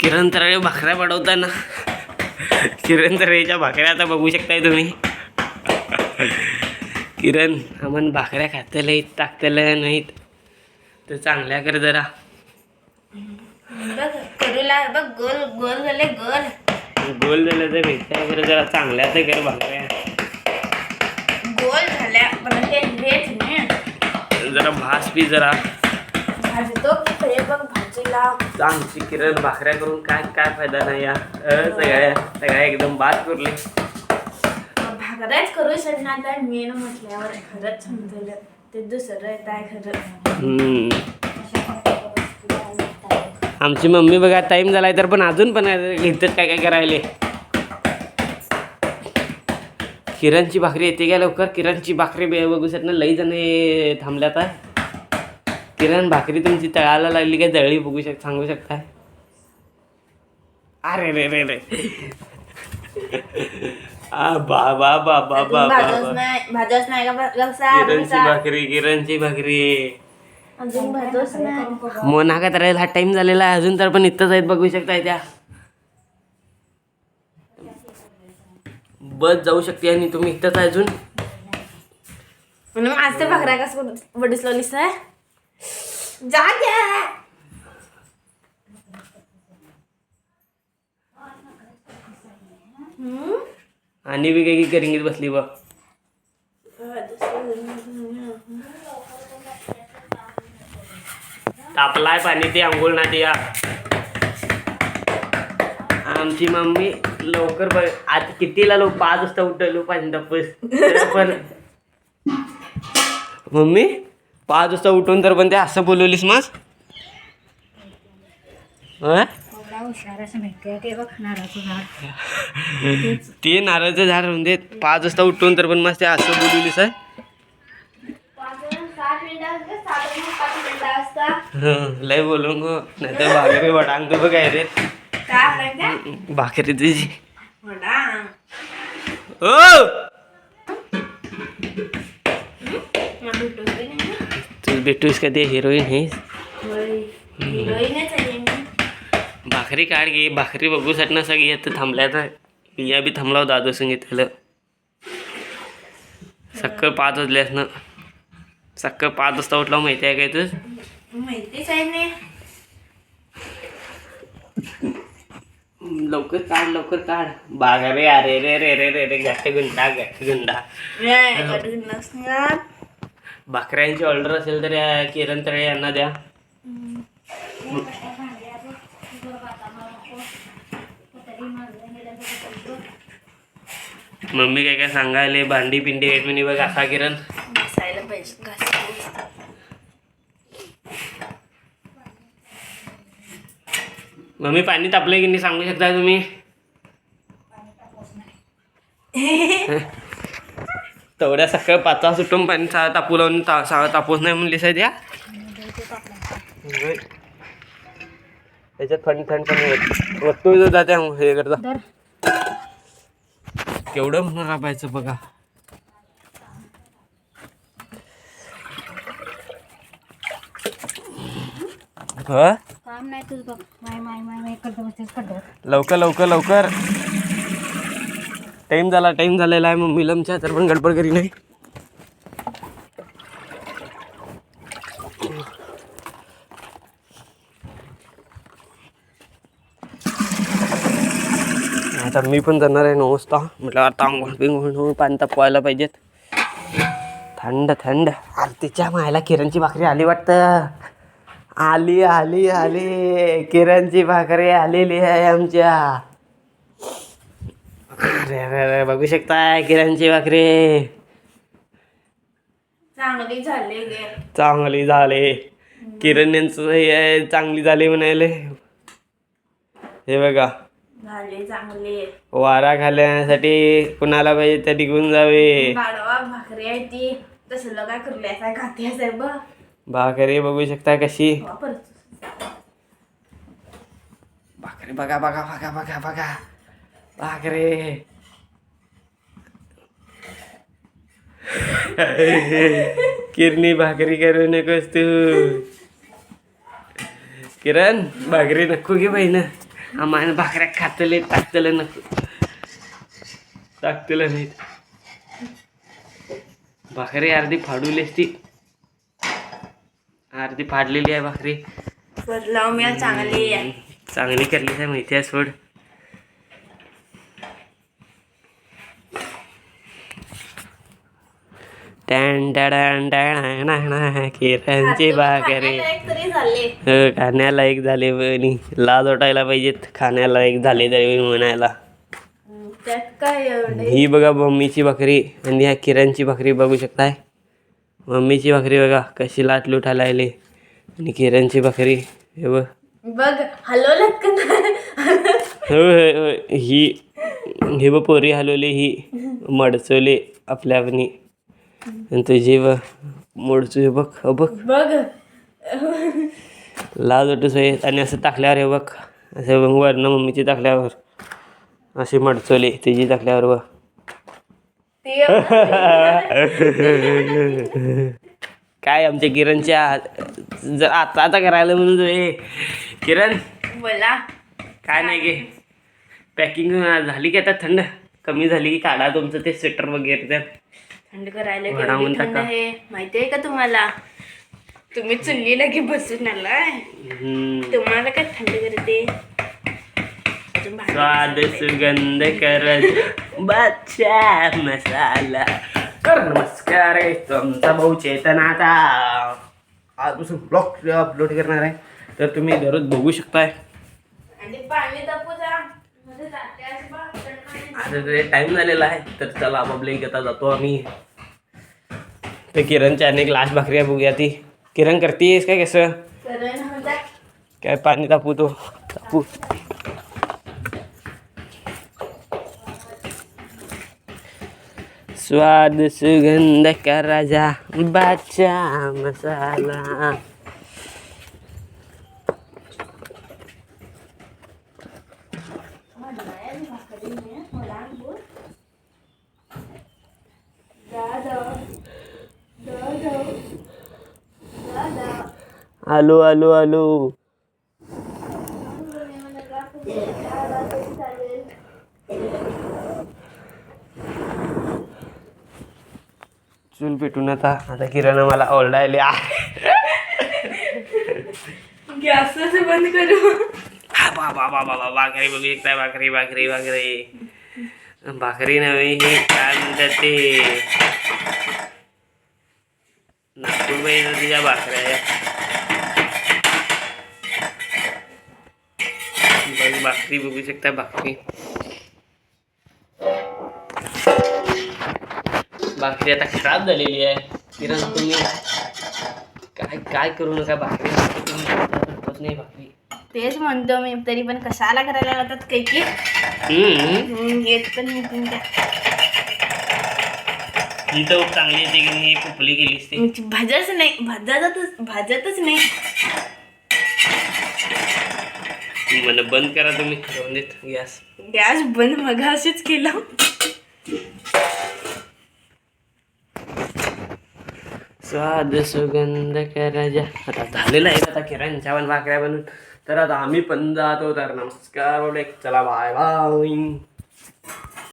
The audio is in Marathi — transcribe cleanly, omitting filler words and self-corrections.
किरण तराळे भाकऱ्या बनवताना किरण तराळेच्या भाकऱ्या आता बघू शकताय तुम्ही. किरण आम्हाला भाकऱ्या खातलं टाकतलं नाहीत तर चांगल्या कर जरा. बघ करूला बघ गोल गोल झाले गोल झालं तर भेटताय कर जरा चांगल्या तर कर भाकऱ्या. गोल झाल्या पण ते हेच नाही जरा भास पी जरा भाजतो की ते बघ भाजीला. आमची किरण भाकऱ्या करून काय काय फायदा नाही या सगळ्या एकदम बाद करले. भाकऱ्याच करू शकणार काय मेन म्हटल्यावर खरंच समजलं ते दुसरं काय खरं. आमची मम्मी बघा टाइम झालाय तर पण अजून पण इथंच काय काय करायले. किरणची भाकरी येते का लवकर. किरणची भाकरी बघू शकत ना लई जण थांबल्यात आहे. किरण भाकरी तुमची तळाला लागली काय जळली बघू सांगू शकताय. अरे रे रे रे भाजच नाही किरणची भाकरी किरणची भाकरी अजून भाजच नाही. मोना का तर हा टाइम झालेला आहे अजून तर पण इथंच आहेत बघू शकताय. त्या बस जाऊ शकते आणि तुम्ही इथंच आहे अजून. म्हणून आज ते भाकऱ्या कसं बडिसलोलीस आहे जा घ्या. आणि बी काही करिंगीत बसली बघ. तापलाय पाणी ते अंघोळ ना ते या. आमची मम्मी लवकर बघ आता कितीला 5 वाजता उठलो पाणी तापस पण मम्मी 5 वाजता उठून तर पण ते असं बोलवलीस मग. ते नारळाचं झाड म्हणजे 5 वाजता उठून तर पण मस्त ते असं बोलवलीस आहे. लय बोलून गो नाही तर भाकरी वडांग तर काय रे भाकरी तुझी तू भेटूस का ते हिरोईन आहेस. भाकरी काढ घे भाकरी बघू साठी ना सगळी येतं थांबल्या तर या बी थांबला होता दादू सांगितलं. सक्कर 5 वाजल्यास ना सक्कर 5 वाजता उठला माहिती आहे काय तुझ माहितीच आहे ना. लवकर काढ बागा रे अरे रे रे रे रे रे घट्ट गुंडा भाकऱ्यांची ऑर्डर असेल तर या किरण तळे यांना द्या. मम्मी काय काय सांगायले भांडी पिंडी आहेत म्हणे बघ असा किरण घासायला पाहिजे मम्मी पाणी तापलंय की नाही सांगू शकता तुम्ही. तेवढ्या सकाळ 5 वाजता सुटून पाणी तापू लावून तापूस नाही म्हणली सध्या त्याच्यात थंड पण वरतो जाते हे करता केवढं म्हणून राबायचं बघा. काम नाही तुझं बघ माय लवकर टाइम झालेला आहे मम्मीला आमच्या तर पण गडबड करी नाही. आता मी पण जाणार आहे 9 वाजता म्हटलं आता आंघोळ पाणी तापवायला पाहिजेत. थंड तिच्या मायला किरणची भाकरी आली वाटतं. आली किरणची भाकरी आलेली आहे आमच्या. अरे बघू शकताय किरणची भाकरी चांगली झाली. किरण यांचं हे चांगली झाली म्हणाले. हे बघा चांगले वारा घालण्यासाठी कुणाला पाहिजे त्या निघून जावे. भाकरी आहे ती तसलं काय करले असा घाती असेल बघ. भाकरी बघू शकता कशी भाकरी बघा भाकरी किरणी भाकरी करू नकोस तू. किरण भाकरी नको घे बहिण आम्हाला भाकऱ्या खातले टाकतले नको टाकतलं नाही भाकरी अर्धी फाडूलीस ती अर्धी फाडलेली आहे भाकरी बदलाव मी चांगली आहे. चांगली करली आहे माहिती आहे सोड. किरणची भाकरी तरी झाले. खाण्याला एक झाले म्हणे लाज वाटायला पाहिजेत खाण्याला एक झाले तरी म्हणायला. त्यात काय एवढं ही बघा मम्मीची भाकरी आणि ह्या किरणची भाकरी बघू शकताय. मम्मीची भाकरी बघा कशी लाट लुटायला आली आणि किरणची भाकरी हे बघ बघ हलवलं का नाही? होय होय ही बघ पोरी हलवली ही मडचवली आपल्या आपणी आणि तुझी बघ मोडचू हे बघ हो बघ बघ लाज वाटत सोय आणि असं टाकल्यावर हे बघ असं बघ वरनं मम्मीची टाकल्यावर अशी मडचवली तुझी टाकल्यावर बघ ते काय आमच्या किरणच्या जर आता आता करायला म्हणून ए किरण बोला काय नाही गे पॅकिंग झाली की आता थंड कमी झाली की काढा तुमचं ते स्वेटर वगैरे त्यात थंड करायला वडा केवढी म्हणता थंड का? आहे माहिती आहे का तुम्हाला? तुम्ही चुलीला की बसून आलाय तुम्हाला काय थंड करते अजून भांडी स्वाद घासायला सुगंध करत बादशा मसाला तर नमस्कार आहे तुमचा भाऊ चेतन आता आजपासून ब्लॉग अपलोड करणार आहे तर तुम्ही दररोज बघू शकताय. आणि पाणी तापू जा मध्ये जाते असं बघ, थंड पाणी. आता टाइम झालेला आहे तर चला आपापल्या घेता जातो आम्ही. तर किरणच्या अनेक लास्ट भाकरी आहे बघूया ती किरण करतेस काय कसं करण होता. काय पाणी तापू तो तापू स्वाद सुगंध का राजा बादशाह मसाला आलो आलो आलो चूल पेटून आता किरण मला ओरडायले गॅसच बंद करू. भाकरी बघू शकता भाकरी भाकरी भाकरी भाकरी नव्हे ही काय म्हणतात ते नागपूरबाई नदीच्या भाकऱ्या भाकरी बघू शकता भाकरी भाकरी आता खराब झालेली आहे. किरण तुम्ही काय काय करू नका भाकरी नाही भाकरी तेच म्हणतो मी तरी पण कशाला करायला लावतात काही की येत पण नाही तुमच्या ही तर चांगली येते की नाही पुपली गेलीस ते भाजच नाही भाजतच नाही. मला बंद करा तुम्ही राहून देत गॅस गॅस बंद मग असेच केलं. स्वाद सुगंध कराजा आता झालेला आहे आता किरणच्या पण भाकऱ्या बनून तर आता आम्ही पण जातो तर नमस्कार बोले चला बाय बाय.